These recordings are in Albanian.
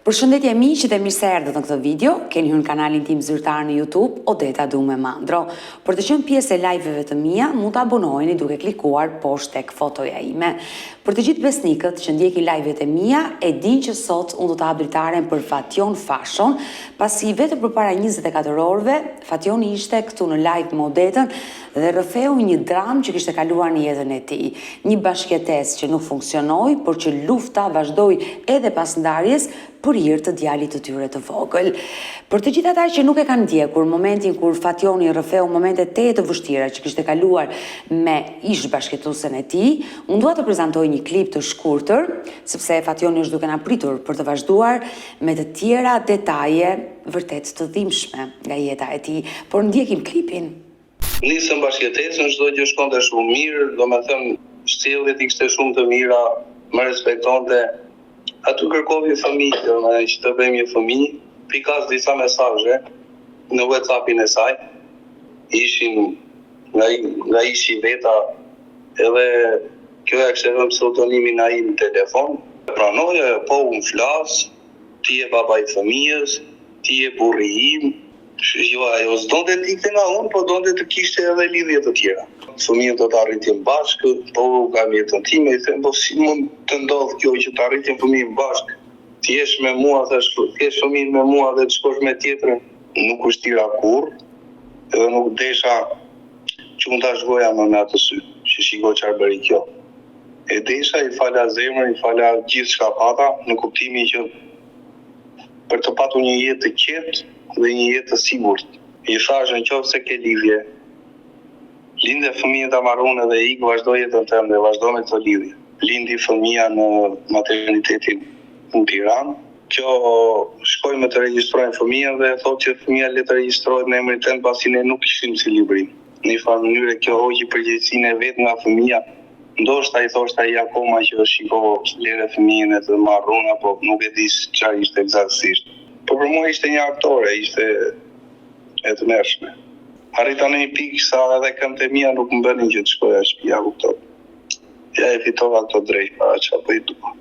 Përshëndetje miqtë dhe mirë se erdhët në këtë video. Keni hyrë në kanalin tim zyrtar në YouTube, Odeta Dume Mandro. Për të qenë pjesë e live-eve të mia, mund të abonoheni duke klikuar poshtë tek fotoja ime. Për të gjithë besnikët që ndjekin live-vet e mia, e din që sot unë do të hap dritaren për Fation Fashion, pasi vetëm përpara 24 orëve Fationi ishte këtu në live me Odetën dhe rrëfeu një dramë që kishte kaluar në jetën e tij. Një bashkëtesë që nuk funksionoi, por që lufta vazhdoi edhe pas ndarjes për hir të djalit të tyre të vogël. Për të gjithë ata që nuk e kanë ndjekur momentin kur Fationi rrëfeu momente të vështira që kishte kaluar me ish bashkëtuesen e tij, unë dua të prezantoj një klip të shkurtër, sepse Fationi është duke na pritur për të vazhduar me të tjera detaje vërtet të dhimbshme nga jeta e tij. Por ndjekim klipin. Nisëm bashkëtesën, çdo gjë shkonte shumë mirë, domethënë sjelljet i kishte shumë të mira, më respektonte. Aty kërkovi fëmijë, që të bëjmë një fëmijë, pikas disa mesazhe në WhatsAppin e saj. Ishin nga ishi veta, edhe kjo e kishte vënë pseudonimin ai në telefon. Pranoja, po unë flas, ti je baba i fëmijës, ti je burri im. Jo, ajo s'donte të ikte nga unë, po donte të kishte edhe lidhje të tjera. Fëmijën do të arritjem bashkë, po kam jetën time, i them, po si mund të ndodh kjo që të arritjem fëmijën bashkë? Ti jesh me mua, thash, ti jesh fëmijën me mua dhe të shkosh me tjetrën, nuk ushtira kurrë, edhe nuk desha që unë ta shgoja më në atë sy, që shiko çfarë bëri kjo. E desha, i fala zemrën, i fala gjithë çka pata, në kuptimin që për të patur një jetë të qetë dhe një jetë të sigurt. I thash nëse ke lidhje, linde fëmijën ta marrun edhe ik, vazhdo jetën tënde dhe vazhdo me këtë lidhje. Lindi fëmia në maternitetin në Tiranë. Kjo shkoj me të regjistrojnë fëmijën dhe thotë që fëmia le të regjistrohet në emrin tënd pasi ne nuk kishim si librim. Në një farë mënyrë kjo hoqi përgjegjësinë e vet nga fëmia. Ndoshta i thoshte ai akoma që shiko lere fëmijën e të marrun, apo nuk e di çfarë ishte eksaktësisht. Po për mua ishte një aktore, ishte e të mërshme. Arrita në një pikë sa edhe këmbët e mia nuk më bënin që të shkoja në shtëpi, kuptoj. Ja e fitova këto drejt para çfarë po i dua.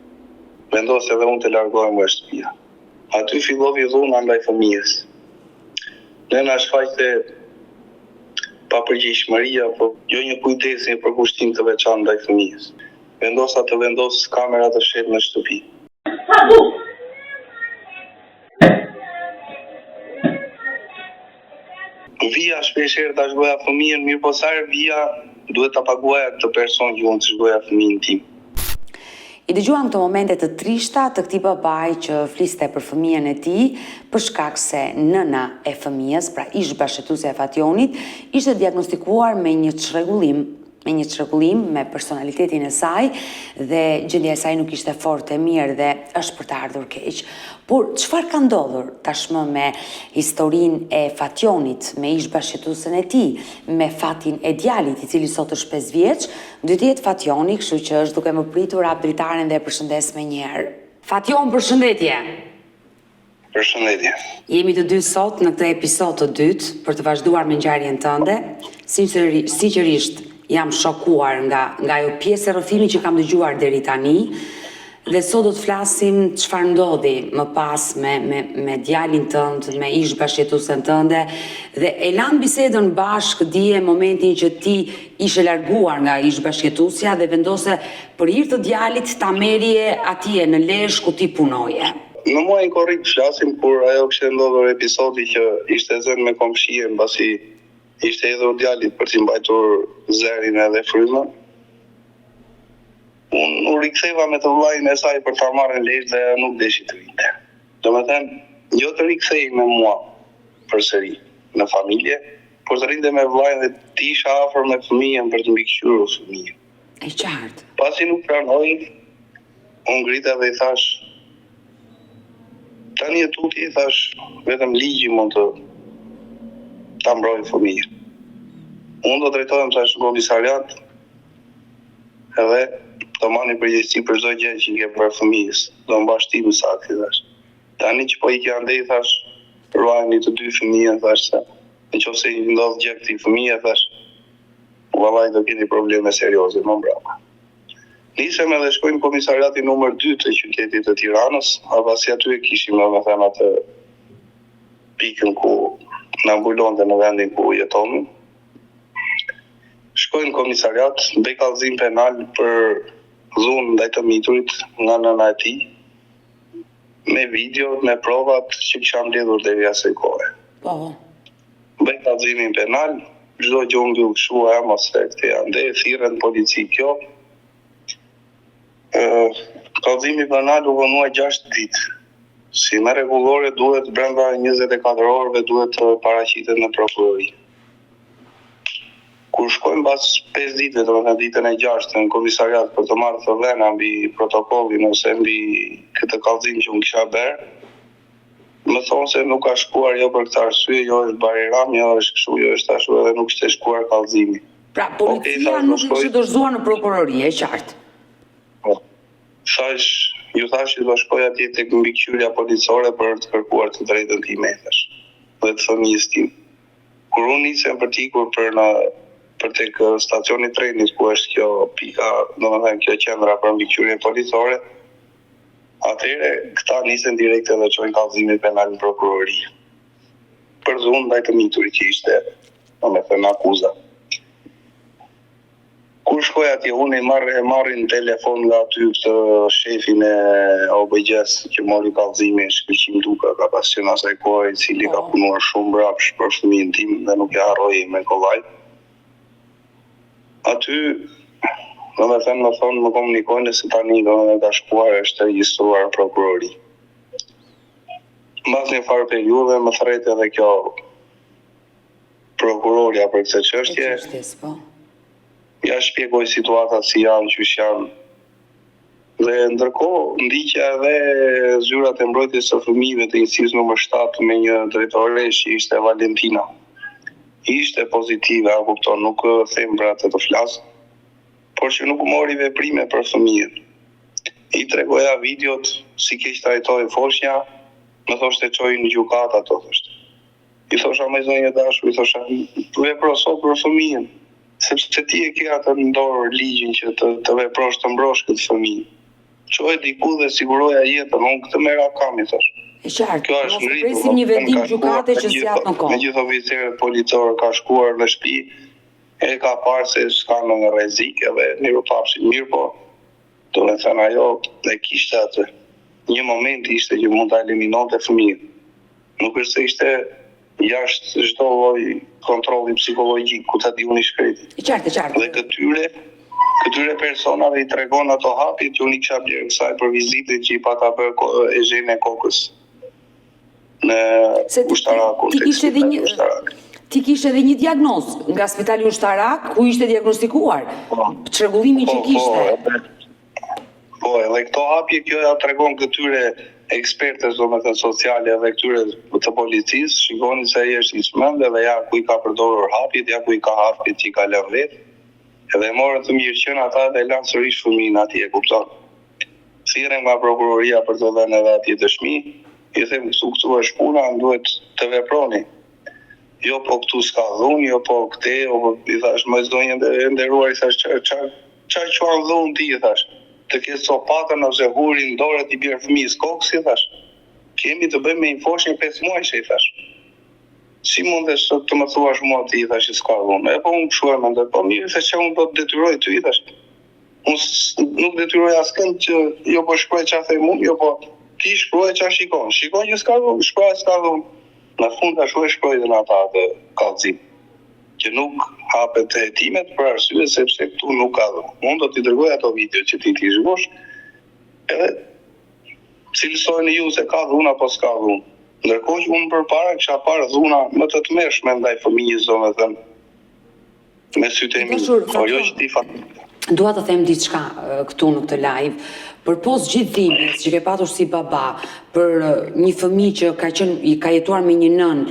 Vendos edhe unë të largohem nga shtëpia. Aty filloi dhuna ndaj fëmijës. Ne na shfaqte papërgjegjshmëria, po jo një kujdes, një përkushtim të veçantë ndaj fëmijës. Vendosa të vendos kamera të shet në shtëpi. Vija shpeshherë ta shgoja fëmijën, mirë po sa herë vija duhet ta paguaja këtë person që unë të shgoja fëmijën tim. I dëgjuam këto momente të trishta të këtij babai që fliste për fëmijën e tij, për shkak se nëna e fëmijës, pra ish bashkëtuesja e Fationit, ishte diagnostikuar me një çrregullim me personalitetin e saj dhe gjendja e saj nuk ishte fort e mirë dhe është për të ardhur keq. Por çfarë ka ndodhur tashmë me historinë e Fationit, me ish bashkëtuesen e tij, me fatin e djalit i cili sot është 5 vjeç, do të jetë Fationi, kështu që është duke më pritur hap dritaren dhe e përshëndes me njëherë. Fation, përshëndetje. Përshëndetje. Jemi të dy sot në këtë episod të dytë për të vazhduar me ngjarjen tënde. Sinqerisht jam shokuar nga ajo pjesë e rrëfimit që kam dëgjuar deri tani. Dhe sot do të flasim çfarë ndodhi më pas me djalin tënd, me ish bashkëtuesen tënde, dhe e lan bisedën bashkë dije momentin që ti ishe larguar nga ish bashkëtuesja dhe vendose për hir të djalit ta merrje atje në Lezhë ku ti punoje. Në muajin korrik flasim kur ajo kishte ndodhur episodi që ishte zënë me komshien mbasi ishte hedhur djalit për t'i mbajtur zerin edhe frymën. Unë u riktheva me të vllajën e saj për ta marrë në Lezhë dhe nuk deshi të vinte. Domethënë, jo të rikthej me mua përsëri në familje, por të rinte me vllajën dhe të isha afër me fëmijën për të mbikëqyrur fëmijën. E qartë. Pasi nuk pranoi, unë ngrita dhe i thash, tani e tuti, i thash, vetëm ligji mund të ta mbrojë fëmijën. Unë do drejtohem sa në komisariat edhe do marrni përgjegjësi për çdo gjë që i ke bërë fëmijës. Do mbash ti më saktë, thash. Tani që po i ke andej, thash, ruajeni të dy fëmijën, thash, se nëse i ndodh gjë këtij fëmijë, thash, vallai do keni probleme serioze më brapa. Nisem edhe shkojnë në komisariatin numër 2 të qytetit të Tiranës, pasi aty e kishim domethënë atë pikën ku na mbulonte në vendin ku jetonim. Shkojnë në komisariat, bëj kallëzim penal për dhunë ndaj të miturit nga nëna e tij, me video, me provat që kisha mbledhur deri asaj kohe. Po. Bëj kallëzimin penal, çdo gjë u mbyll kështu mos rekte ande, thirrën polici kjo. Kallëzimi penal u vonua 6 ditë. Si me rregullore duhet brenda 24 orëve duhet të paraqitet në prokurori. Kur shkojmë pas 5 ditëve, domethënë ditën e 6 në komisariat për të marrë të dhëna mbi protokollin ose mbi këtë kallëzim që unë kisha bërë, më thonë se nuk ka shkuar jo për këtë arsye, jo është bariram, jo është kështu, jo është ashtu edhe nuk ishte shkuar kallëzimi. Pra, policia nuk ishte dorëzuar në prokurori, e qartë. Ju thash që do shkoj atje tek mbikëqyrja policore për të kërkuar të drejtën time tash, dhe të fëmijës tim. Kur unë nisem për të ikur për tek stacioni i trenit ku është kjo pika, domethënë kjo qendra për mbikëqyrje policore, atëherë këta nisën direkt edhe çojnë kallëzimin penal në prokurori. Për dhunë ndaj të miturit që ishte, domethënë akuza. Kur shkoj atje, unë e marrin telefon nga aty këtë shefin e OBG-s që mori kallëzimin, Shkëlqim Duka, ka pasion asaj kohe, i cili ka punuar shumë brapsh për fëmijën tim dhe nuk e harroj me kollaj. Aty, domethënë më thonë, më komunikojnë se tani domethënë ka shkuar është regjistruar prokurori. Mbas një farë periudhe më thret edhe kjo prokuroria për këtë çështje. Ja shpjegoj situatat si janë, qysh janë. Dhe ndërkohë ndiqja edhe zyrat e mbrojtjes së fëmijëve të njësisë numër 7 me një drejtore që ishte Valentina. Ishte pozitive, a kupton, nuk them për atë të flas, por që nuk mori veprime për fëmijën. I tregoja videot si keq trajtoi foshnja, më thoshte çojnë në gjykat ato thoshte. I thosha më zonjë dashur, i thosha vepro sot për fëmijën. Sepse ti e ke atë në dorë ligjin që të veprosh të mbrosh këtë fëmijë. Çoje diku dhe siguroja jetën, unë këtë mera kam, i thash. E qartë, mos presim një vendim gjykate që s'jap në kohë. Me gjithë oficerët policorë ka shkuar në shtëpi, e ka parë se s'ka në rrezik edhe miru papshi mirë, po domethënë ajo e kishte atë. Një moment ishte që mund ta eliminonte fëmijën. Nuk është se ishte jashtë çdo lloj kontrolli psikologjik ku ta diuni shkreti. E qartë. Dhe këtyre personave i tregon ato hapjet që unë i kisha blerë kësaj për vizitën që i pata bërë e zhenë e kokës në ushtarakun. Ti kishe edhe një diagnozë nga spitali ushtarak ku ishte diagnostikuar çrregullimin që kishte. Po, edhe këto hapje kjo ja tregon këtyre ekspertës domethënë sociale dhe këtyre të policisë, shikoni se ai është i çmend dhe ja ku i ka përdorur hapjet, ja ku i ka hapjet që i ka lënë vetë. Edhe morën të mirë qenë ata dhe lanë sërish fëmijën atje, kupton. Thirrën nga prokuroria për të dhënë edhe atje dëshmi, i them këtu është puna, duhet të veproni. Jo po këtu s'ka dhunë, jo po këte, i thash më zonjë e nderuar, i thash çfarë quan dhunë ti, i thash. Të ketë sopatën ose hurin dorë t'i bjerë fëmijës kokës, i thash. Kemi të bëjmë me një foshnjë 5 muajsh, i thash. Si mundesh të më thuash mua ti, i thash, që s'ka dhunë. E po unë këshuar me ndër, po mirë se që unë do të detyroj ty, i thash. Unë nuk detyroj askën që jo po shkruaj që a thej mund, jo po ti shkruaj që a shikon. Shikon që s'ka dhunë, shkruaj s'ka dhunë. Në fund ta shuaj shkruaj dhe në ata të kallëzim. Që nuk hapet të hetimet për arsye sepse këtu nuk ka dhunë. Unë do t'i dërgoj ato video që ti shikosh, edhe cilësojnë ju se ka dhunë apo s'ka dhunë. Ndërkohë që unë përpara kisha parë dhuna më të tmerrshme ndaj fëmijës, domethënë, me sytë e mi, por jo që ti Dua të them diçka këtu në këtë live, për pos gjithë dhimbjes që ke patur si baba, për një fëmijë që ka jetuar me një nën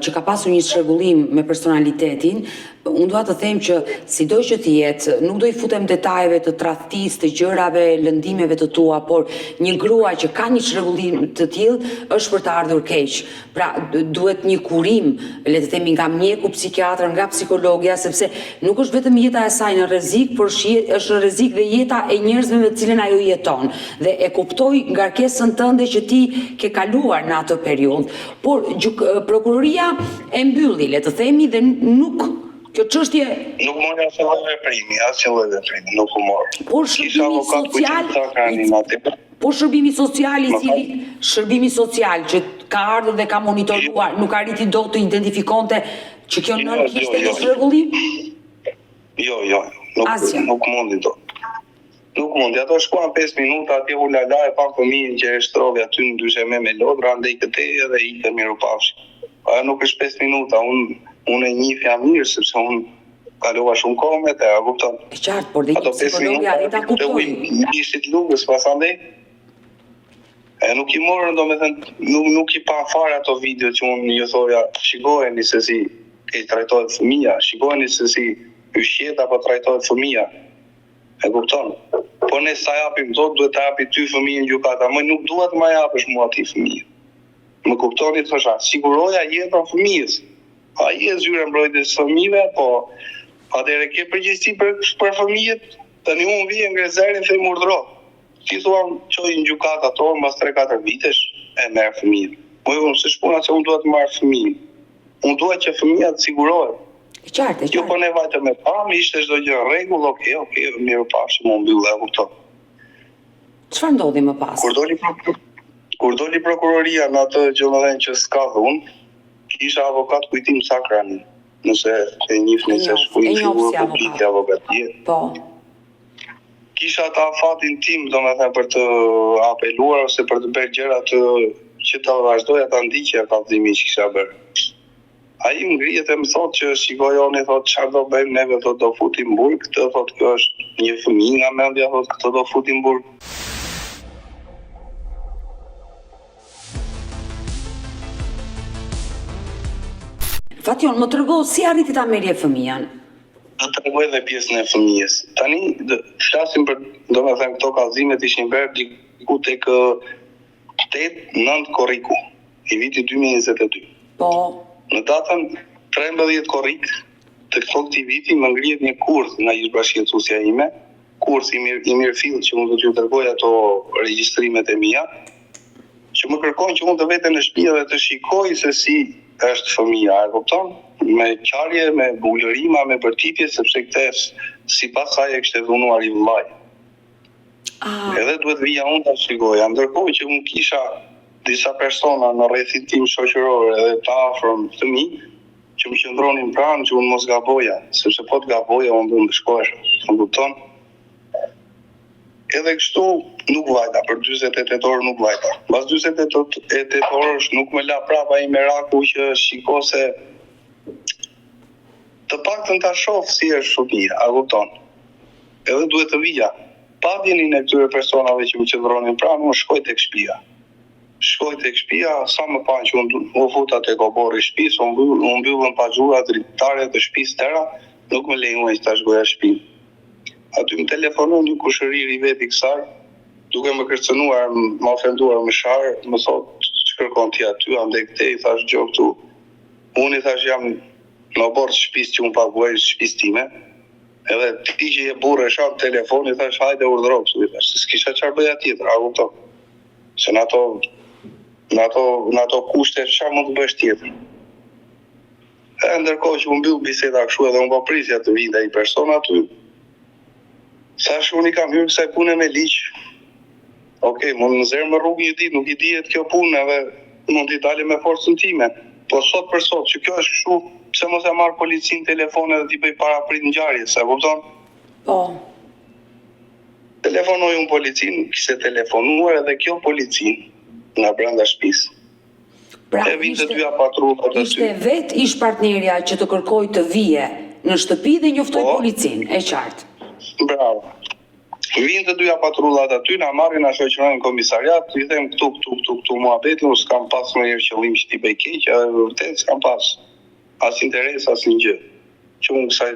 që ka pasur një çrregullim me personalitetin, unë dua të them që sido që të jetë, nuk do I futem detajeve të tradhtisë, të gjërave, lëndimeve të tua, por një grua që ka një çrregullim të tillë është për të ardhur keq. Pra duhet një kurim, le të themi nga mjeku, psikiatër, nga psikologja, sepse nuk është vetëm jeta e saj në rrezik, por është në rrezik dhe jeta e njerëzve me të cilën ajo jeton. Dhe e kuptoj ngarkesën tënde që ti ke kaluar në atë periudhë. Por prokuroria e mbylli, le të themi, dhe nuk kjo çështje nuk mori asnjë lloj veprimi, nuk u mor. Por shërbimi social shërbimi social që ka ardhur dhe ka monitoruar, nuk arriti dot të identifikonte që kjo nën kishte një çrregullim? Jo, nuk mundi dot. Nuk mundi, ato shkuan 5 minuta, atje u lala e pa fëmijën që e shtrovi aty në dysheme me lodra, andej këtej edhe ikën mirupafshi. Ajo nuk është 5 minuta, unë e njihja mirë, sepse unë kalova shumë kohë me te, a kupton? E qartë, por dhe i psikologja arita kuptoj. Ishit lugës pas andej, e nuk I morën, do me thënë, nuk I pa fare ato video që unë ju thoja, shikojeni se si e trajtohet fëmija, shikojeni se si ushqet apo trajtohet fëmija. E kupton? Po ne sa japim dot, duhet të japi ty fëmijën gjykata, më nuk duhet ma japësh mua ti fëmijën. Më kuptoni thosha, siguroja jetën fëmijës. Ai e zyra mbrojtjes së fëmijëve, po atëherë ke përgjegjësi për fëmijët, tani unë vjen ngrezerin them urdhro. Ti thua çoj në gjykata tonë mbas 3-4 vitesh e merr fëmijën. Po unë s'e shpuna se unë dua të marr fëmijën. Unë dua që fëmia të sigurohet. E qartë. Jo po ne vajte me pam, ishte çdo gjë në rregull, okay, mirë pafshim, unë mbyll, e kupton. Çfarë ndodhi më pas? Kur doli prokuroria në atë gjëllëdhen që s'ka dhunë, kisha avokat kujtim sakrani, nëse e njihni se shkruajnë figurë publike avokatie. Po. Kisha ata fatin tim, domethënë për të apeluar ose për të bërë gjëra që ta vazhdoja ta ndiqja kallëzimin që kisha bërë. Ai më ngrihet e më thotë që shikojoni, thotë çfarë do bëjmë neve, thotë do futim burg, këtë thotë kjo është një fëmijë nga mendja, thotë këtë do futim burg. Fation, më tregoj si arriti ta merrje fëmijën? Do të tregoj edhe pjesën e fëmijës. Tani flasim për, domethënë këto kallëzimet ishin bërë diku tek 8-9 korriku I vitit 2022. Po. Në datën 13 korrik të këtij viti më ngrihet një kurs nga ish-bashkëjetësuesja ime, kurs I mirëfill që unë do t'ju dërgoj ato regjistrimet e mia, që më kërkojnë që unë të vete në shtëpi dhe të shikoj se si është fëmia, e kupton? Me qarje, me buglërima, me bërtitje, sepse këtë sipas saj e kishte dhunuar I vllai. Edhe duhet vija unë ta shikoja, ndërkohë që unë kisha disa persona në rrethin tim shoqëror edhe të afërm të mi që më qëndronin pranë që unë mos gaboja, sepse po të gaboja unë do të shkohesh, më kupton? Edhe kështu nuk vajta, për 48 orë nuk vajta. Mbas 48 orësh nuk më la prapa I meraku që shiko se të paktën ta shoh si është fëmia, a kupton? Edhe duhet të vija. Padjenin e këtyre personave që më qëndronin pranë, unë shkoj tek shtëpia. Sa më panë që unë futa tek oborri I shtëpisë, unë mbyllën paxhurat dritare të shtëpisë tëra, nuk më lejuan që ta shkoja në shtëpi. Aty më telefonon një kushërir I vet I kësaj, duke më kërcënuar, më ofenduar më sharë, më thotë ç'kërkon ti aty, andaj këtej, I thash gjë këtu. Unë I thash jam në obor të shtëpisë që unë paguaj shtëpisë time. Edhe ti që je burrë e shan telefon, I thash hajde urdhro, I thash, se s'kisha çfarë bëja tjetër, a kupton? Se në ato kushte çfarë mund të bësh tjetër. E ndërkohë që unë mbyll biseda kështu edhe unë po prisja të vinte ai person aty. Thash unë I kam hyrë kësaj pune me ligj. Okej, mund në zerë më rrugë një ditë, nuk I dihet kjo punë edhe mund t'i dalë me forcën time. Po sot për sot, që kjo është kështu, pse mos e marr policin telefon edhe t'i bëj paraprit ngjarjes, e kupton? Po. Telefonoi unë policin, kishte telefonuar edhe kjo policin nga brenda shtëpisë. Pra, ishte vet ish partnerja që të kërkoj të vije në shtëpi dhe njoftoj policin, e qartë. Bravo. Vinë të dyja patrullat aty, na marrin, na shoqërojnë në komisariat, I them këtu muhabeti, unë s'kam pas ndonjëherë qëllim që t'i bëj keq, edhe vërtet s'kam pas as interes as një gjë. që unë kësaj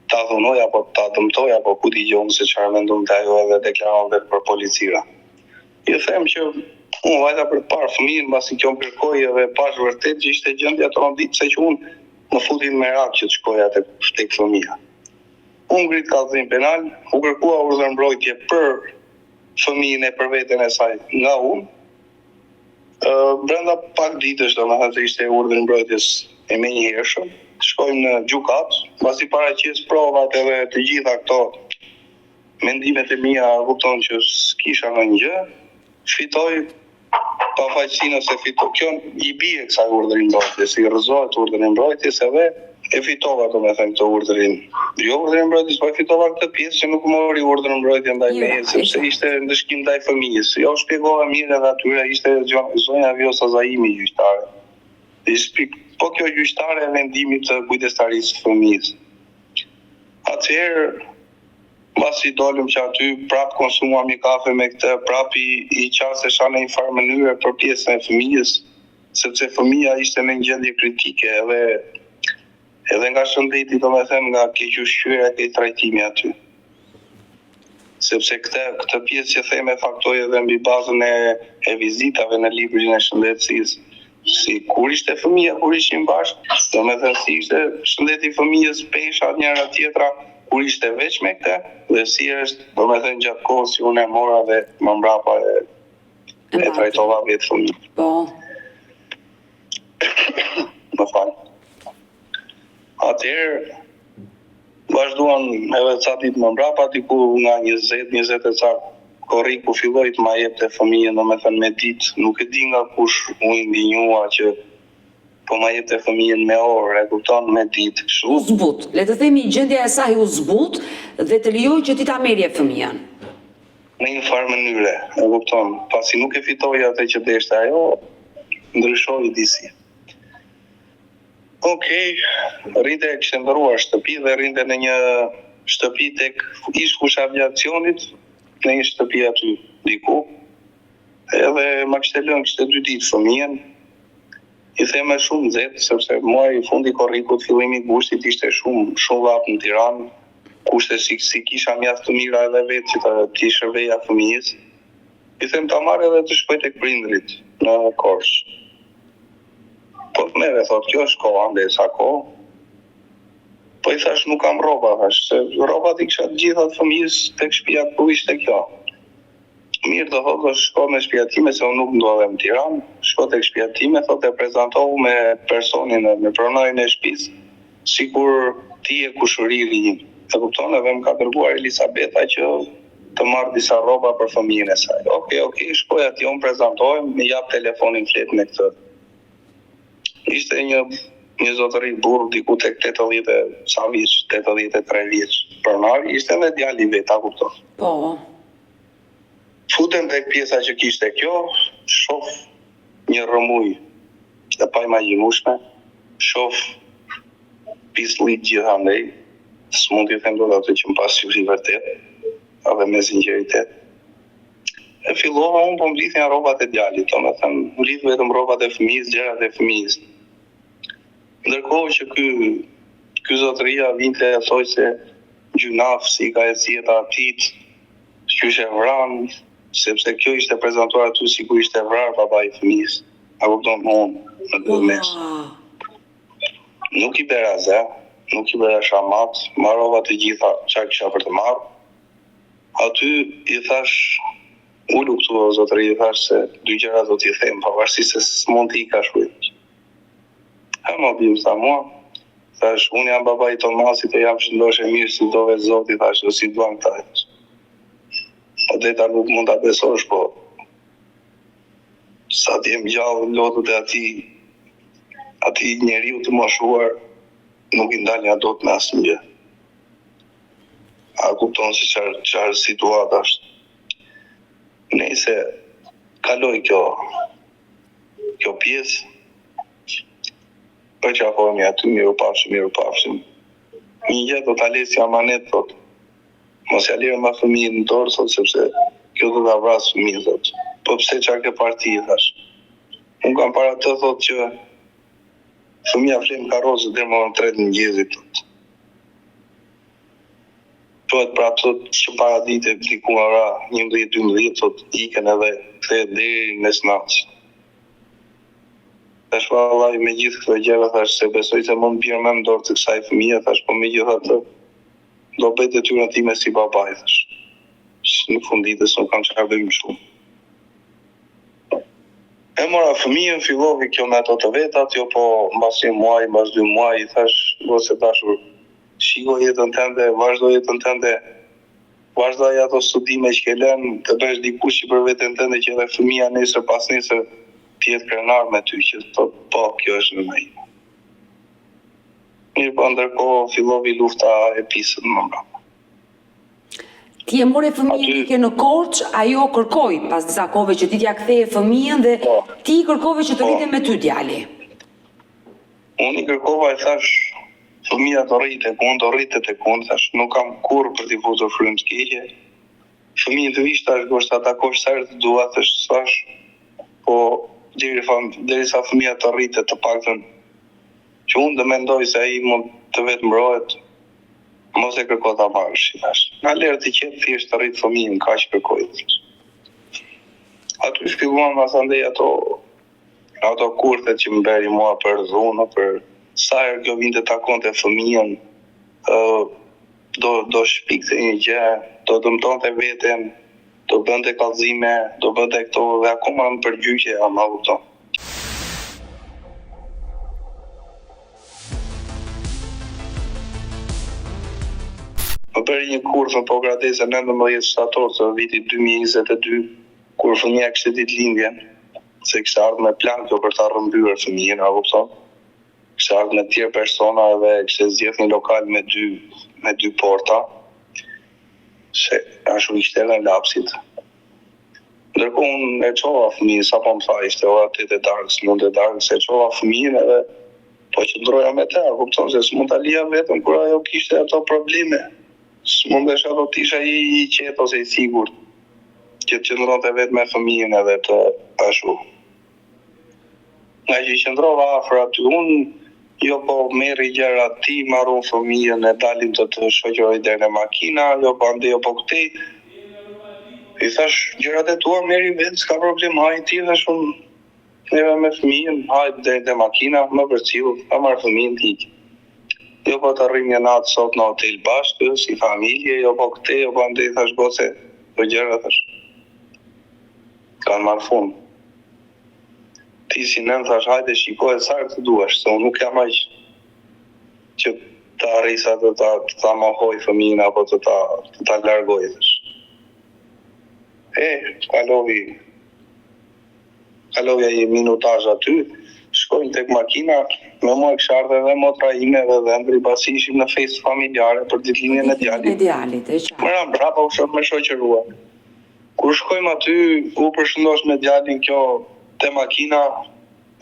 ta dhunoj apo ta dëmtoj apo ku t'i gjohëm se çfarë mendon të ajo edhe deklaron vetë për policira. I them që unë vajta për të parë fëmijën, mbasi kjo më kërkoi edhe pash vërtet që ishte gjendja tronditë se që unë më futin merak që të shkoja tek fëmija. Unë ngrit kallëzim penal, u kërkua urdhër mbrojtje për fëmijën e për veten e saj nga unë. Brenda pak ditësh, domethënë se ishte urdhri mbrojtjes e menjëhershëm, shkojmë në gjykat, pasi paraqes provat edhe të gjitha këto mendimet e mia kupton që s'kisha ndonjë gjë, fitoj pafaqësinë se fitoj. Kjo i bie kësaj urdhri mbrojtjes, i rrëzohet urdhri mbrojtjes edhe e fitova domethënë këtë urdhrin. Jo urdhrin mbrojtjes, po e fitova këtë pjesë që nuk mori urdhrin mbrojtje ndaj meje, sepse ishte ndëshkim ndaj fëmijës. Jo shpjegova mirë edhe atyre, ishte zonja Vjosa Zaimi gjyqtare. Po kjo gjyqtare e vendimit të kujdestarisë të fëmijës. Atëherë, pasi dolëm që aty, prap konsumuam një kafe me këtë, prap i qasesha në një farë mënyrë për pjesën e fëmijës, sepse fëmija ishte në një gjendje kritike edhe nga shëndeti, domethënë nga kequshqyerja e këtij trajtimi aty. Sepse këtë pjesë që theme faktoj edhe mbi bazën e vizitave në librin e shëndetësisë. Si kur ishte fëmija, kur ishim bashkë, domethënë si ishte shëndeti fëmijës pesha njëra tjetra, kur ishte veç me këtë, dhe si është, domethënë gjatë kohës që unë e mora dhe më mbrapa e trajtova vetë fëmijë. Po. Më falë. Atëherë, vazhduan edhe ca ditë më mbrapa, diku nga 20 e ca korriku filloi të ma jepte fëmijën, domethënë me ditë, nuk e di nga kush u ndinjua që po ma jepte fëmijën me orë, e kupton, me ditë. U zbut, le të themi gjendja e saj u zbut dhe të lijoj që ti ta merrje fëmijën. Në një farë mënyre, e kupton, pasi nuk e fitoi atë që deshte ajo, ndryshoi disi. Okej, rrinte e kishte ndëruar shtëpi dhe rrinte në një shtëpi tek ish-fush aviacionit, në një shtëpi aty diku, edhe ma kishte lënë, kishte 2 ditë fëmijën, i theme shumë nxehtë, sepse muaji i fundi korrikut, fillimi i gushtit ishte shumë vapë në Tiranë, kushte si kisha mjaft të mira edhe vetë që t'i shërbeja fëmijës. I them ta marrë edhe të shkoj tek prindrit në Korçë. Po mere, thot, kjo është koha, ndesa kohë. Po i thash nuk kam rroba, thash, se rrobat i kisha të gjitha të fëmijës tek shtëpia ku ishte kjo. Mirë, do thotë, shko me shtëpia time, se unë nuk ndodhem në Tiranë, shko tek shtëpia time, thotë e prezantohu me personin, me pronarin e shtëpisë, sikur ti e kushëriri im. E kupton, edhe më ka dërguar Elisabeta që të marrë disa rroba për fëmijën e saj. Okej, shkoj atje, unë prezantohem, më jap telefonin flet me këtë. Ishte një zotëri burr diku tek 83 vjeç. Pronari ishte edhe djali vet, a kupton? Po. Futem tek pjesa që kishte kjo, shoh një rrëmuj e pa imagjinueshme, shoh pislit gjithandej, s'mund t'i them dot atë që më pasqyri vërtet, edhe me sinqeritet. E fillova unë po mblidhja rrobat e djalit, domethënë mblidh vetëm rrobat e fëmijës, gjërat e fëmijës. Ndërkohë që ky zotëria vinte e thoi se gjunaf si ka e sjeta atit, që ishte vranë, sepse kjo ishte prezantuar aty si ku ishte vrarë baba i fëmijës. A kupton unë në dy mes. Nuk i bëra zë, nuk i bëra shamat, marrova të gjitha çka kisha për të marrë. Aty i thash, ulu këtu o zotëri, i thash se 2 gjëra do t'i them, pavarësisht se s'mund t'i ikash vetë. Ha më bim sa mua, thash, unë jam baba i Tomasit e jam shëndosh e mirë si dove Zoti, thash, do si duan këta. Po deta nuk mund ta besosh, po sa t'jem gjallë lotët e ati njeriu të moshuar nuk i ndal nga dot me asnjë. A kupton se çfarë situata është. Nëse kaloi kjo pjesë, për që afohemi aty, miru pafshim. Një gjë do t'a lesi amanet, thot. Mos ja lirë ma fëmijën në dorë, thot, sepse kjo do t'a vrasë fëmijën, thot. Po pse qa ke parti, thash. Unë kam para të, thot, që fëmija flemë karozë dhe më në 3 mëngjezit, thot. Thuhet prap thot që para dite diku ora 11-12 thot ikën edhe kthehet deri mes natës. Tash vallai me gjithë këto gjëra thash se besoj se mund bjerë më në dorë të kësaj fëmije, thash po megjithatë do bëj detyrën time si babai thash. Në fund ditës nuk kam çfarë bëj më shumë. E mora fëmijën, filloi kjo me ato të vetat, jo po mbas 1 muaj, mbas 2 muaj, thash, ose dashur, shiko jetën tënde, vazhdo jetën tënde, vazhdoj ato studime që ke lënë, të bësh dikush që për veten tënde që edhe fëmia nesër pas nesër të jetë krenar me ty, që thot po, kjo është në me ime. Mirë po ndërkohë fillovi lufta e pisën më mbrapa. Ti e more fëmijën ke në Korçë, ajo kërkoi pas disa kohëve që ti t'ja ktheje fëmijën dhe ti kërkove që të rritej me ty djali. Unë i kërkova e thash, fëmija të rritet e kun, thash, nuk kam kur për t'i futur frymë të keqe. Fëmijën të vish tash gosht ta takosh sa herë të dua, thash, po derisa fëmija të rritet të paktën që unë të mendoj se ai mund të vetë mbrohet, mos e kërko ta marrësh, thash. Në lërë të qetë thjesht të rrit fëmijën, kaq kërkoj. Aty shpilluan masandej ato kurthet që më beri mua për dhunë, për sa herë kjo vinte takonte fëmijën, do shpikte një gjë, do dëmtonte veten, do bënte kallëzime, do bënte këto dhe akoma në përgjyqje, ama kupton. Më bëri një kurth në Pogradese 19 shtator të vitit 2022, kur fëmija kishte ditëlindjen, se kishte ardhur me plan kjo për ta rrëmbyer fëmijën, a kupton? Kishte ardhur me tjerë persona dhe kishte zgjedhur një lokal me dy porta, se ashtu ishte edhe në lapsit. Ndërkohë unë e çova fëmijën, sapo më tha, ishte ora 8 e darkës, 9 e darkës, e çova fëmijën edhe po qëndroja me të, kupton se s'mund ta lija vetëm kur ajo kishte ato probleme. S'mundesh ato t'isha i qetë ose i sigurt që të qëndronte vetë me fëmijën edhe të ashtu. Nga që i qëndrova afër aty, unë jo po merri gjëra ti, marrun fëmijën e dalim të shoqëroj deri në makina, jo po ande, jo po këtej. I thash, gjërat e tua merri vetë, s'ka problem, hajt ti dhe shumë neve me fëmijën, hajt deri te makina, më përcjell, ta marr fëmijën ti. Jo po të rrim një natë sot në hotel bashkë, si familje, jo po këte, jo po ande, thash goce, po gjëra, thash. Kanë marrë fund. Ti si nën, thash, hajde shikoj e sa të duash, se unë nuk jam aq që të arrisa të ta mohoj fëmijën apo të ta largoj, thash. Kalovi një minutazh aty, shkojnë tek makina, me mua kishte ardhur edhe motra ime dhe ndri pasi ishim në festë familjare për ditëlindjen e djalit. Mëra mbrapa u shoh me shoqërua. Kur shkojmë aty, u përshëndos me djalin kjo te makina,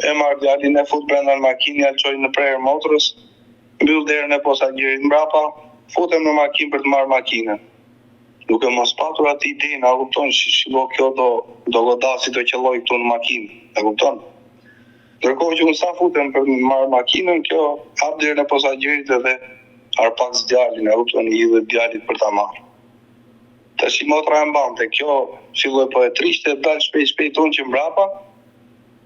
e marr djalin, e fut brenda në makinë, ja çoj në prerë motrës, mbyll derën e posagerit mbrapa, futem në makinë për të marrë makinën. Duke mos patur atë idenë, a kupton, shiko kjo do godasi do qelloj këtu në makinë, e kupton? Ndërkohë që unë sa futem për të marrë makinën, kjo hap derën e posagerit edhe arpaks djalin, e kupton, i dhe djalit për ta marrë. Tash i motra e mbante, kjo filloi po e trishte, dal shpejt unë që mbrapa,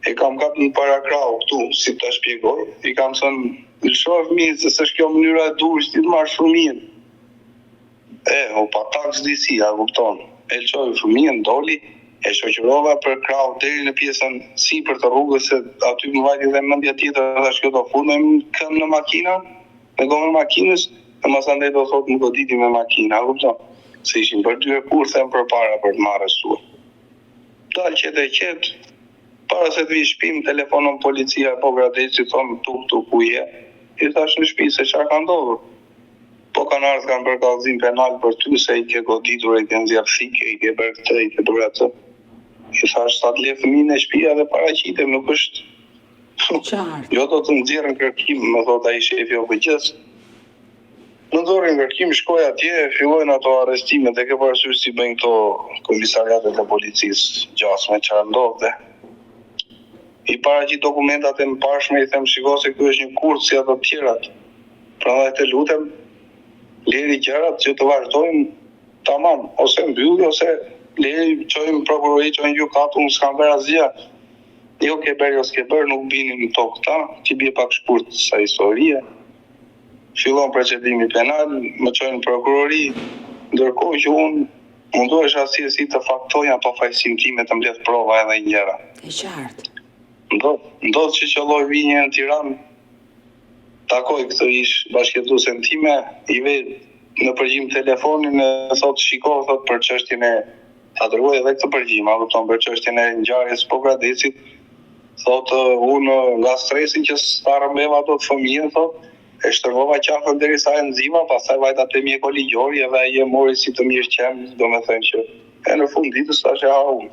e kam kap në para krau këtu, si ta shpjegoj, i kam thënë, lëshoj fëmijën se s'është kjo mënyra e duhur si të marrësh fëmijën. O pa taks disi, a kupton. E lëshoj fëmijën, doli, e shoqërova për krau deri në pjesën sipër të rrugës, se aty më vajti dhe mendja tjetër, thash kjo do futem këmbë në makina, me gomën makinës, e masandej do thotë më goditi me makina, a kupton. Se ishin për 2 kurthe përpara për të marrë arrestuar. Dal qetë, para se të vi shtëpi, telefonon policia e Pogradesit, thonë tuk ku je. I thash në shtëpi se çfarë ka ndodhur. Po kanë bërë kallëzim penal për ty, se i ke goditur, i ke nxjerr fike, i ke bërë këtë, i ke bërë atë. I thash sa të le fëmijën e shtëpia dhe paraqitem, nuk është. Qartë. Jo do të nxjerrën kërkim, më thot ai shefi OPQ-s. Në dorën kërkim shkoj atje, fillojnë ato arrestimet, e ke parasysh si bëjnë këto komisariatet e policisë gjasme, çfarë ndodhte. I paraqit dokumentat e mbarshme, i them shiko se ky është një kurth si ato të tjerat. Prandaj të lutem, leri gjërat që të vazhdojmë tamam, ose mbylli, ose leri çojmë prokurori, çojmë gjykatë, unë s'kam bërë asgjë. Jo ke bërë, jo s'ke bërë, nuk binin në to këta, që bje pak shkurt sa historie. Fillon procedimi penal, më çojnë prokurori, ndërkohë që unë mundohesha si të faktoja pa fajsim time të mbledh prova edhe gjëra. E qartë. Ndodh që qëlloj vinje në Tiranë, takoj këtë ish bashkëtuesen time, i ve në përgjim telefonin, thot shiko, thot për çështjen e ta dërgoj edhe këtë përgjim, a kupton, për çështjen e ngjarjes Pogradesit, thot unë nga stresi që s'ta rëmbeva dot fëmijën, thot, e shtrëngova qafën derisa e nxima, pastaj vajta te mjeku ligjori edhe ai e mori si të mirëqem, domethënë që e në fund ditës tash e ha unë.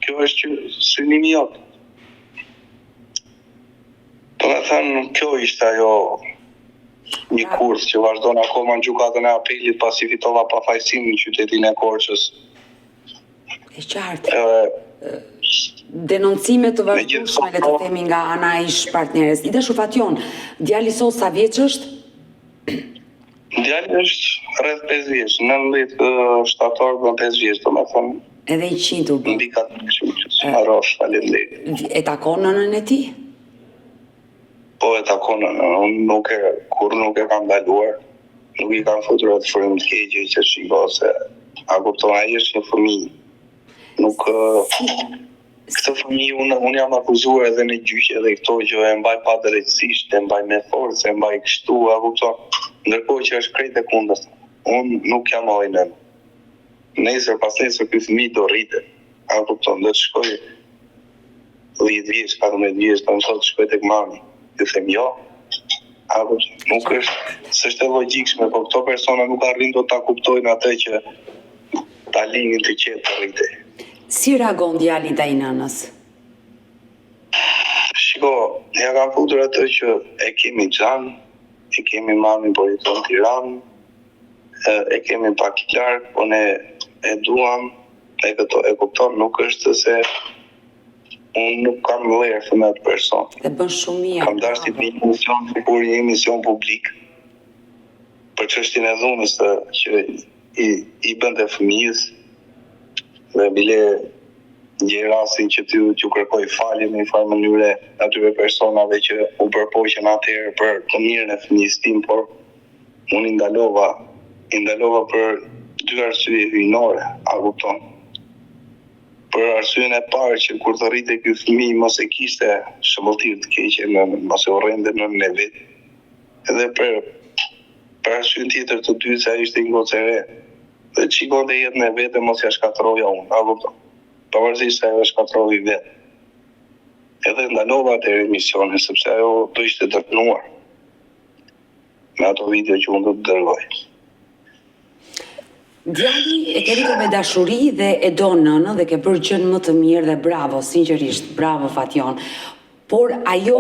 Kjo është synimi jot. Domethënë kjo ishte ajo një kurs që vazhdon akoma në gjykatën e apelit pasi fitova pafajësim në qytetin e Korçës. E qartë. Denoncime të vazhdueshme, le të themi, nga ana e ish partneres. Ida Shufation, djali sot sa vjeç është? Djali është rreth 5 vjeç, 19 shtator dhe 5 vjeç, domethënë. Edhe i qintu bë. Mbi 4 arrosh, faleminderit. E takon nënën e tij? Po e takon nënën, unë kur nuk e kam ndaluar, nuk i kam futur atë frymë të keqe që shiko se a kupton, ai është një fëmijë. Nuk këtë fëmijë unë jam akuzuar edhe në gjyq edhe këto që e mbaj pa drejtësisht, e mbaj me forcë, e mbaj kështu, a kupton. Ndërkohë që është krejt e kundërt. Unë nuk jam ai nën. Nesër pas nesër ky fëmijë do rritet. A kupton, do të shkoj 10 vjeç, 14 vjeç, do të shkoj tek mami. Ju them jo. A kupton, nuk s'është e logjikshme, por këto persona nuk arrin dot ta kuptojnë atë që ta linin të qetë të rritej. Si reagon djali ndaj nënës? Shiko, ja kam futur atë që e kemi xhan, e kemi mamin por i tonë Tiranë, e kemi pak larg, po ne e duam, e këto e kupton, nuk është se unë nuk kam vlerë me atë person. Dhe bën shumë mirë. Kam dashur një emision publik për çështjen e dhunës që i bënte fëmijës. Dhe bile gjej rastin që t'ju kërkoj falje në një farë mënyre atyre personave që u përpoqen atëherë për të mirën e fëmijës tim, por unë i ndalova për 2 arsye hyjnore, a kupton? Për arsyen e parë që kur të rritej ky fëmijë mos e kishte shëmbulltir të keqe, mos e urrente nënën e vet. Edhe për arsyen tjetër të dytë se ai ishte një gocë e re. Dhe qikonte jetën e vete, mos ja shkatroja unë, a kupton? Pavarësisht se ajo shkatroi vetë. Edhe ndalova atë emisionin, sepse ajo do ishte dënuar me ato video që unë do të dërgoj. Djali e ke rritur me dashuri dhe e do nënën dhe ke bërë gjën më të mirë dhe bravo, sinqerisht, bravo Fation. Por ajo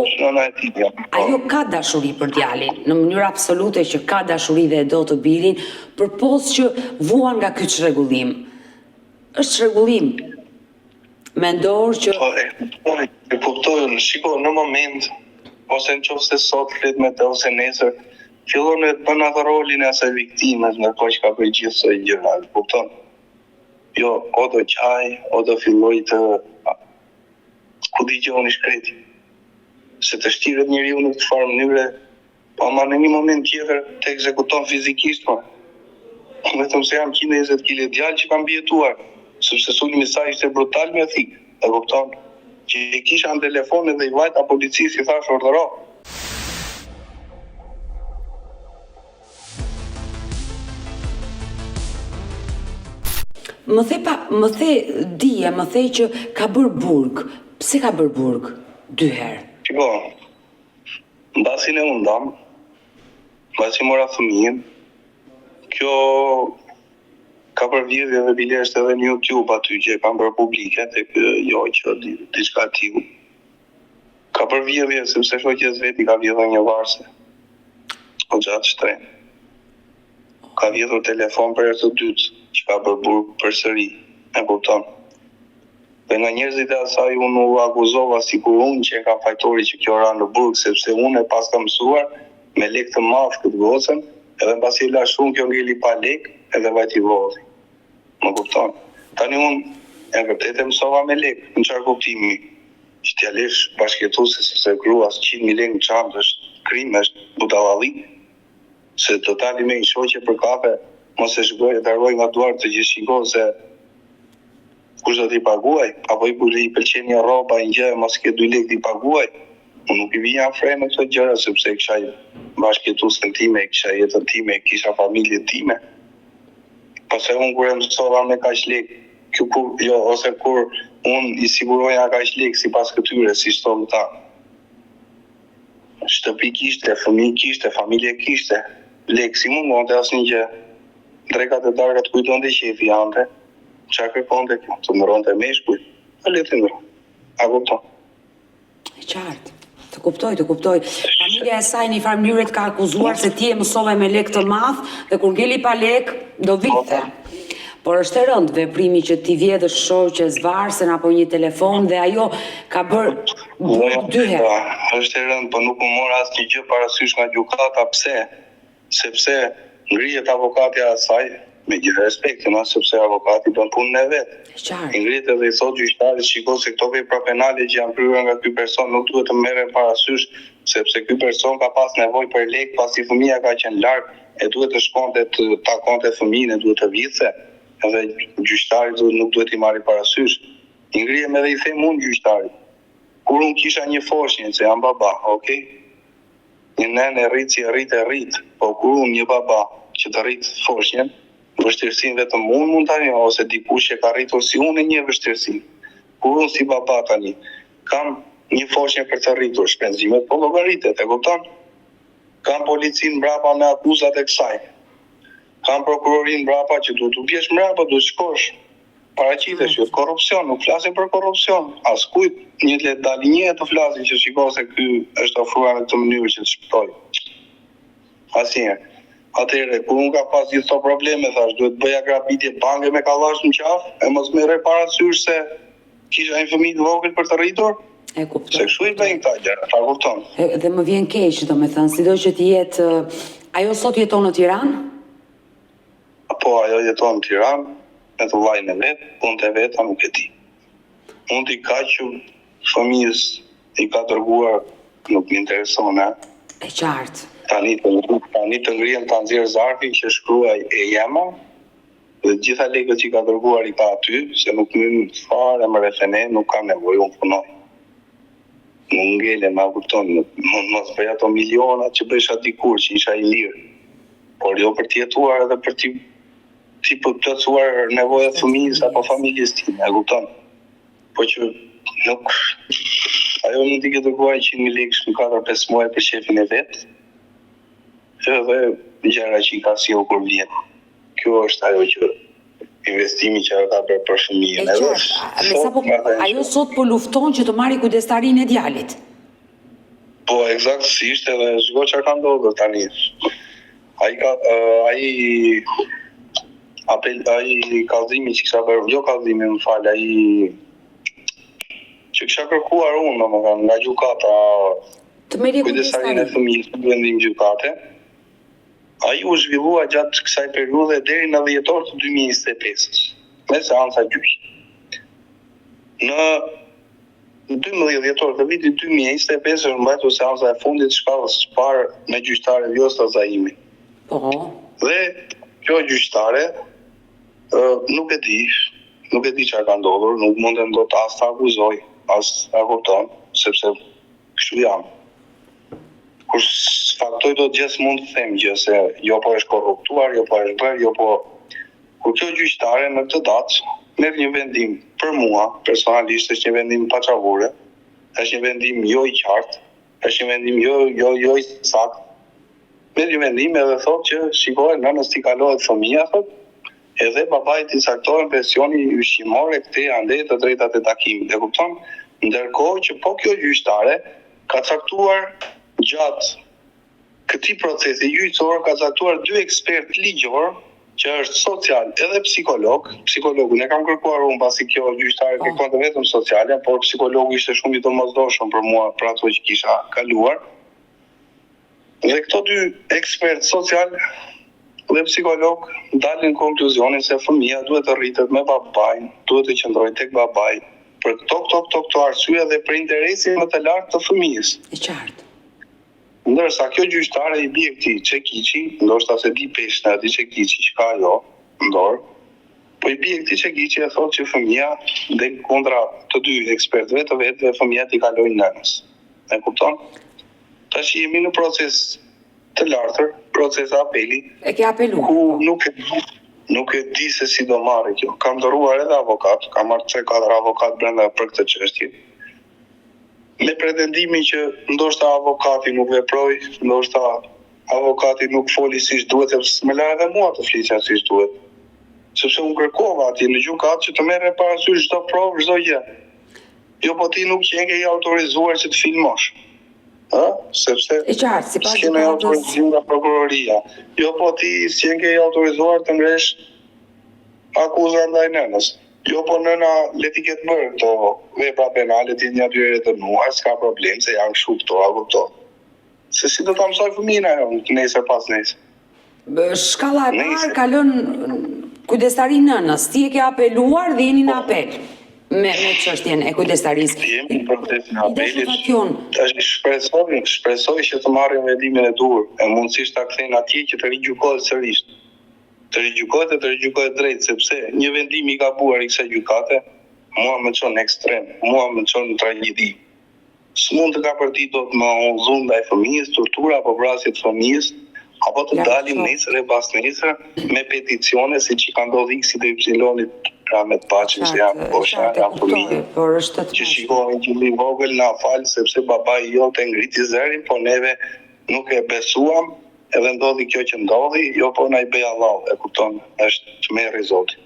ka dashuri për djalin, në mënyrë absolute që ka dashuri dhe e do të birin, përpos që vuan nga ky çrregullim. Është çrregullim. Mendor që e kuptoj, shiko, në moment ose nëse sot flet me të ose nesër, fillon të bën atë rolin e asaj viktimës, ndërkohë që ka bërë gjithë këto gjëra, kupton? Jo, o do qaj, o do filloj të ku dëgjoni shkreti. Se të shtiret njeriu në këtë farë mënyre, po ama në një moment tjetër të ekzekuton fizikisht, po. Vetëm se jam 120 kg djalë që kam bjetuar, sepse sulmi i saj ishte brutal me thik, e kupton? Që i kisha në telefon edhe i vajta policisë i thash urdhëro. Më the që ka bërë burg. Pse ka bërë burg 2 herë? Shiko, mbasi ne u ndam, mbasi mora fëmijën, kjo ka përvjedhje dhe bile është edhe në YouTube aty që kam bërë publike, tek jo që diçka tillë. Ka përvjedhje sepse shoqes veti ka vjedhur një varse. O gjatë shtrenjtë. Ka vjedhur telefon për herë të dytë, që ka bërë burg përsëri, e kupton? Dhe nga njerëzit e asaj unë u akuzova sikur unë që e kam fajtori që kjo ra në burg, sepse unë e pas të mësuar me lekë të madh këtë gocën, edhe mbasi e la shumë kjo ngeli pa lek, edhe vajti vodhi. Më kupton? Tani unë e vërtet e mësova me lek, në çfarë kuptimi? Që t'ja lesh bashkëtuese se grua 100.000 lekë në çantë është krim, është budallalli, se totali me një shoqe për kafe, mos e shkoj e daroj nga duart të gjithë shiko se kush do t'i paguaj, apo i kur i pëlqen një rroba, një gjë, mos ke 2 lekë t'i paguaj. Unë nuk i vija fre me këto gjëra, sepse kisha bashkëtuesen time, kisha jetën time, kisha familjen time. Pse unë kur e mësova me kaq lekë, ose kur unë i siguroja kaq lekë sipas këtyre, si thonë ta. Shtëpi kishte, fëmijë kishte, familje kishte, lekë si mungonte asnjë gjë. Drekat e darkat kujtonte qefi ante. Çfarë kërkonte kjo? Të ndronte meshkuj. A le të ndron. A kupton? E qartë. Të kuptoj. Familja e saj në një farë mënyrë ka akuzuar se ti e mësove me lekë të madh dhe kur ngeli pa lekë do vite. Por është e rëndë veprimi që ti vjedhësh shoqes varsen apo një telefon dhe ajo ka bërë 2 herë. Është e rëndë, por nuk u mor asnjë gjë parasysh nga gjykata. Pse? Sepse ngrihet avokati i saj, me gjithë respektin, sepse avokati bën punën e vet. Ngrihet edhe i thotë gjyqtarit, shikoj se këto vepra penale që janë kryer nga ky person nuk duhet të merren parasysh, sepse ky person ka pas nevojë për lekë pasi fëmia ka qenë larg, e duhet të shkonte të takonte fëmijën, e duhet të vinte. Edhe gjyqtari nuk duhet i marri parasysh. I ngrihem edhe i them unë gjyqtarit. Kur unë kisha një foshnjë, se jam baba, okay? Një nene rrit, po kur unë një baba që të rrit foshnjën, vështirësinë vetëm unë mund tani, ose dikush që ka rritur si unë një vështirësinë. Kur unë si baba tani, kam një foshnjë për të rritur, shpenzimet po llogaritet, e kupton? Kam policinë mbrapa me akuzat e kësaj. Kam prokurorin mbrapa që duhet të bjesh mbrapa, duhet shkosh. Paraqitesh, jo korrupsion, nuk flasim për korrupsion. As kujt një le dalë një të flasin që shikoj se ky është ofruar në këtë mënyrë që të shpëtoj. Asnjëherë. Atëherë, kur unë ka pas gjithë këto probleme, thash, duhet bëja grabitje banke me kallash në qafë, e mos merre parasysh se kisha një fëmijë të vogël për të rritur. E kuptoj. Se kështu i bëjnë këta gjëra, ta kupton. Dhe më vjen keq, domethënë, sido që të jetë, ajo sot jeton në Tiranë? Po, ajo jeton në Tiranë, me të vllajën e vet, punët e veta nuk e di. Unë t'i kaqë fëmijës i ka dërguar, nuk më intereson, E qartë. Tani të ngrihem ta nxjerr zarfin që shkruaj e jema, dhe gjitha lekët që ka dërguar i ka aty, se nuk më fare më refene, nuk kam nevojë, unë punoj. Nuk ngele, ma kupton, mos bëj ato miliona që bësha dikur që isha i lirë, por jo për t'jetuar edhe për t'i plotësuar nevojat fëmijës apo familjes time, e kupton? Po që nuk, ajo mund t'i ke dërguar 100.000 lekë në 4-5 muaj për shefin e vet, edhe gjëra që i ka sjell kur vjen. Kjo është ajo që investimi që ka bërë për fëmijën. Ajo sot po lufton që të marrë kujdestarinë e djalit. Po eksaktësisht, edhe shiko çfarë ka ndodhur tani. Ai kallëzimi që kisha bërë, jo kallëzimi, më fal, ai që kisha kërkuar unë, domethënë nga gjykata, të merrë kujdestarinë e fëmijës në vendim gjykate. Ai u zhvillua gjatë kësaj periudhe deri në dhjetor të 2025-s, me seanca gjyqi. Në 12 dhjetor të vitit 2025 është mbajtur seanca e fundit shkallës së parë me gjyqtare Vjosta Zaimi. Po. Dhe kjo gjyqtare nuk e di çfarë ka ndodhur, nuk mundem dot as ta akuzoj, as ta kupton, sepse kështu jam. Kur faktoj do të gjithë mund të them gjë se jo po është korruptuar, jo po është bërë, jo po... Kur kjo gjyqtare në këtë datë merr një vendim për mua, personalisht është një vendim paçavure, është një vendim jo i qartë, është një vendim jo i saktë. Merr një vendim edhe thotë që shikoj nënës t'i kalohet fëmia, thotë, edhe babait t'i caktohen pensioni ushqimor e këtej ande të drejtat e takimit, e kupton? Ndërkohë që po kjo gjyqtare ka caktuar gjatë këtij procesi gjyqësor, ka caktuar 2 ekspertë ligjor, që është social edhe psikolog. Psikologun e kam kërkuar unë pasi kjo gjyqtare kërkonte vetëm sociale, por psikologu ishte shumë i domosdoshëm për mua për ato që kisha kaluar. Dhe këto dy ekspert social dhe psikolog dalin konkluzionin se fëmia duhet të rritet me babain, duhet të qëndrojë tek babai për këto arsye dhe për interesin më të lartë të fëmijës. E qartë. Ndërsa kjo gjyqtare i bie këtij Çekiçi, ndoshta se di peshën e atij Çekiçi që ka ajo në dorë, po i bie këtij Çekiçi e thotë që fëmia del kundra të dy ekspertëve të vetë dhe fëmia t'i kalojë nënës. E kupton? Tash jemi në proces të lartër, proces apeli. E ke apeluar? Ku nuk e di se si do marrë kjo. Kam dëruar edhe avokat, kam marrë 3-4 avokat brenda për këtë çështje. Me pretendimin që ndoshta avokati nuk veproi, ndoshta avokati nuk foli siç duhet, sepse më la edhe mua të flisja siç duhet. Sepse unë kërkova atje në gjykat që të merre parasysh çdo provë, çdo gjë. Jo, po ti nuk qenë i autorizuar që të filmosh. Sepse e qartë, sipas s'kene autorizuar nga prokuroria. Jo, po ti s'kene i autorizuar të ngresh akuza ndaj nënës. Jo, po nëna le t'i ketë bërë këto vepra penale, ti një atyre të nuar, s'ka problem se janë kështu këto, apo këto. Se si do ta mësoj fëmijën ajo nesër pas nesër. Shkalla e parë ka lënë kujdestari nënës. Ti e ke apeluar dhe jeni në apel. Me çështjen e kujdestarisë. Jemi në procesin e apelit. Shpresoj që të marrim vendimin e duhur, e mundësisht ta kthejnë atje që të rigjykohet sërish. Të rigjykohet drejt, sepse një vendim i gabuar i kësaj gjykate mua më çon ekstrem, mua më çon në tragjedi. S'mund të ka përti do të më udhëzon ndaj fëmijës, tortura apo vrasje të fëmijës, apo të dalim nesër e pas nesër me peticione siç i ka ndodhur X dhe Y-it pra me të paqen se janë posha, janë fëmijë. Që shikohen gjilli vogël na fal sepse babai jote ngriti zërin, po neve nuk e besuam, edhe ndodhi kjo që ndodhi, jo po na i bëj Allah, e kupton, është të merri Zoti.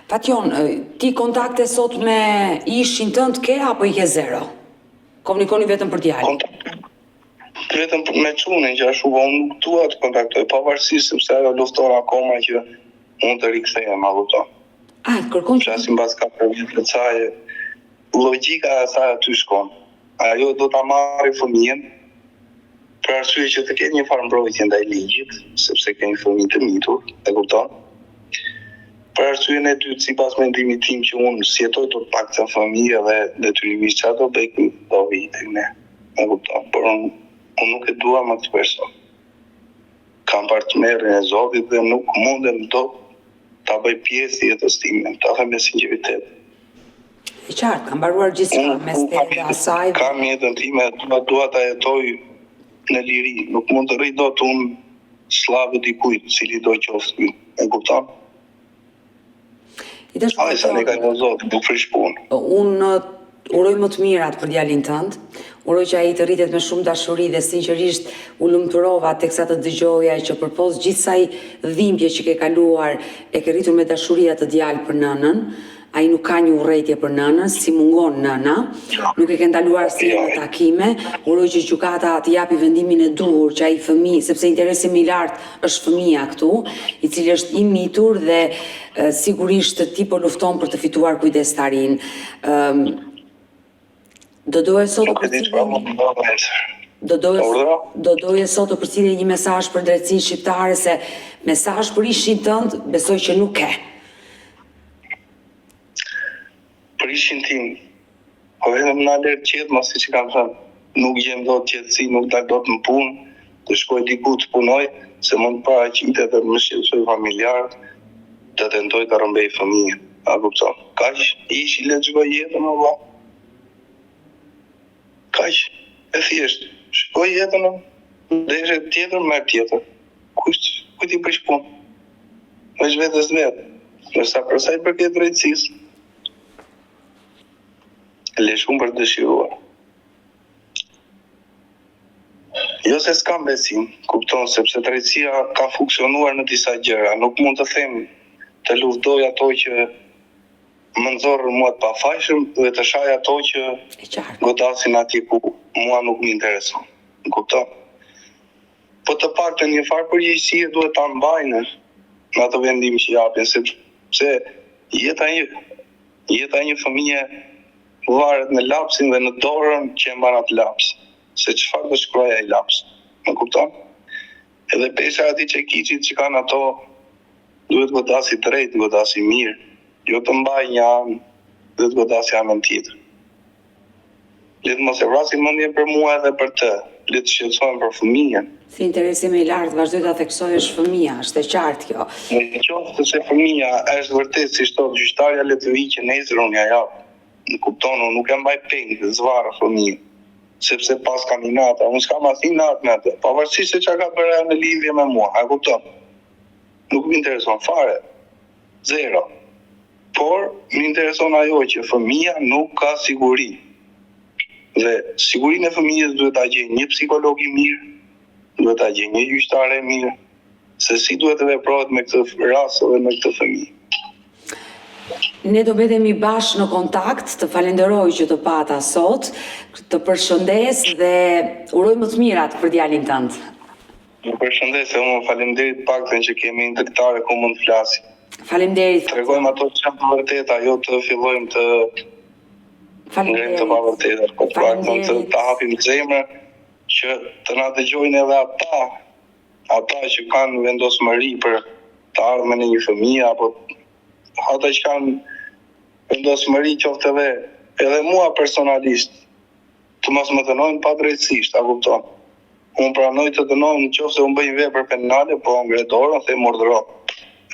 Fatjon, ti kontakte sot me ishin tënd ke apo i ke zero? Komunikoni vetëm për djalin? Vetëm me çunin që ashtu unë nuk dua të kontaktoj, pavarësisht sepse ajo lufton akoma që unë të rikthehem, a kupton. Kërkon flasim pas 4 vjetë të saj, logjika e saj aty shkon. Ajo do ta marrë fëmijën për arsye që të ketë një farë mbrojtje ndaj ligjit, sepse ka një fëmijë të mitur, e kupton? Për arsyeën e dytë, sipas mendimit tim që unë sjetoj të paktën fëmijë dhe detyrimisht çfarë do bëj do vi tek ne. E kupton? Por unë nuk e dua më këtë person. Kam partnerin e Zotit dhe nuk mundem dot ta bëj pjesë i jetës time, ta them me sinqeritet. I qartë, kam mbaruar gjithçka mes teje dhe asaj. Kam jetën time, dua ta jetoj në liri, nuk mund të rri dot unë slavë dikujt, cili do qoftë, e kupton? Ai sa ne ka një Zot, nuk frish punë. Unë uroj më të mirat për djalin tënd. Uroj që ai të rritet me shumë dashuri dhe sinqerisht u lumturova teksa të dëgjoja që përpos gjithë saj dhimbje që ke kaluar, e ke rritur me dashuri atë djalë për nënën. Ai nuk ka një urrëtie për nënën, si mungon nëna, nuk e ke ndaluar si në takime. Uroj që gjykata të japi vendimin e duhur që ai fëmijë, sepse interesi më i lartë është fëmia këtu, i cili është i mitur dhe sigurisht ti po lufton për të fituar kujdestarin. Do doje sot të përcjellje një mesazh për drejtsinë shqiptare, se mesazh për ishin tënd besoj që nuk ke. Për ishin tim, po vetëm na lër qetë, mos siç kam thënë, nuk gjem dot qetësi, nuk dal dot në punë, të shkoj diku të punoj, se mund paraqitet dhe më shqetësoj familjarët, të tentoj të rrëmbej fëmijën. A kupton? Kaq ishi le të shkoj jetën valla. Kaq e thjesht, shkoj jetën, deshe tjetër me tjetër. Kujt i prish punë? Veç vetes vetë. Ndërsa për sa i përket drejtësisë, le shumë për të dëshiruar. Jo se s'kam besim, kupton, sepse drejtësia ka funksionuar në disa gjëra. Nuk mund të them të luftoj ato që më nxorën mua të pafajshëm dhe të shaj ato që godasin atje ku mua nuk më intereson. Kupton? Po të paktën një farë përgjegjësie duhet ta mbajnë në atë vendim që japin, sepse jeta Jeta e një fëmije varet në lapsin dhe në dorën që e mban atë laps, se çfarë do shkruaj ai laps. Më kupton? Edhe pesha ati që kiqit që kanë ato, duhet godasi drejt, godasi mirë, jo të mbaj një anë, dhe të godasi anën tjetër. Letë mos e vrasin mendjen për mua edhe për të, letë shqetësohen për fëmijën. Si interesim i lartë, vazhdoj ta theksojësh fëmia, është e qartë kjo. Në qoftë se fëmia është vërtet si thot gjyqtarja, le të vijë që nesër unë ja jap. Në kupton, unë nuk e mbaj peng, zvarë fëmijën. Sepse pas kam inata, unë s'kam asnjë inat me atë, pavarësisht se çka ka bërë në lidhje me mua, a kupton? Nuk më intereson fare. Zero. Por më intereson ajo që fëmia nuk ka siguri. Dhe sigurinë e fëmijës duhet ta gjejë një psikolog i mirë, duhet ta gjejë një gjyqtare e mirë, se si duhet të veprohet me këtë rast dhe me këtë fëmijë. Ne do betemi bashkë në kontakt, të falenderoj që të pata sot, të përshëndes dhe uroj më të mirat për djalin tënd. Ju përshëndes, unë faleminderit paktën që kemi një dëktare ku mund të flasim. Faleminderit. Tregojmë ato që janë të vërteta, jo të fillojmë të ngremë të pavërteta, po të paktën të hapim zemrën që të na dëgjojnë edhe ata që kanë vendosmëri për të ardhmen e një fëmije, apo ata që kanë vendosmëri qoftë edhe mua personalisht, të mos më dënojnë pa drejtësisht, a kupton? Unë pranoj të dënojnë në qoftë se unë bëj vepër penale, po ngre dorën, them urdhëro.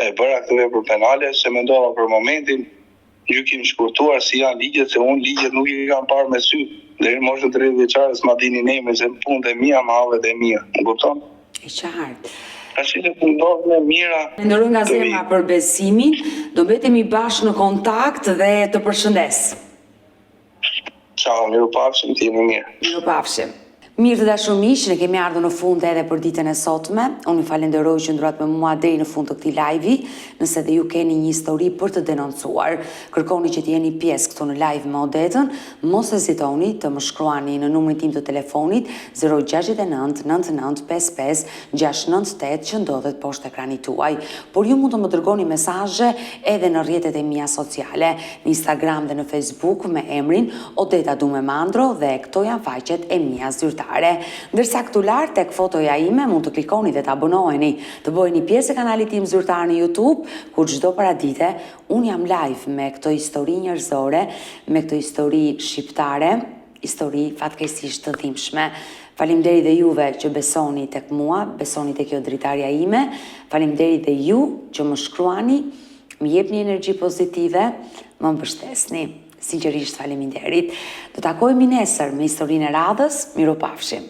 E bëra këtë vepër penale, se mendova për momentin, gjykim shkurtuar si janë ligjet, se unë ligjet nuk i kam parë me sy. Deri në moshën 30 vjeçare s'ma dinin emrin, se punët e mia, mahallet e mia, më kupton? E qartë. Tash që punëdor me mira. Falenderoj nga zemra për besimin, do betemi bashkë në kontakt dhe të përshëndes. Ciao, mirupafshim, ti jeni mirë. Mirupafshim. Mirë të dashur miq, ne kemi ardhur në fund edhe për ditën e sotme. Unë ju falenderoj që ndrohet me mua deri në fund të këtij live-i. Nëse dhe ju keni një histori për të denoncuar, kërkoni që të jeni pjesë këtu në live me Odetën, mos hezitoni të më shkruani në numrin tim të telefonit 069 99 55 698 që ndodhet poshtë ekranit tuaj. Por ju mund të më dërgoni mesazhe edhe në rrjetet e mia sociale, në Instagram dhe në Facebook me emrin Odeta Dume Mandro dhe këto janë faqet e mia zyrtare. Ndërsa këtu lart tek fotoja ime mund të klikoni dhe të abonoheni, të bëheni pjesë e kanalit tim zyrtar në YouTube, ku çdo paradite un jam live me këto histori njerëzore, me këto histori shqiptare, histori fatkeqësisht të dhimbshme. Faleminderit dhe juve që besoni tek mua, besoni tek kjo dritarja ime. Faleminderit dhe ju që më shkruani, më jepni energji pozitive, më mbështesni. Sinqerisht faleminderit. Do takohemi nesër me historinë e radhës. Mirupafshim.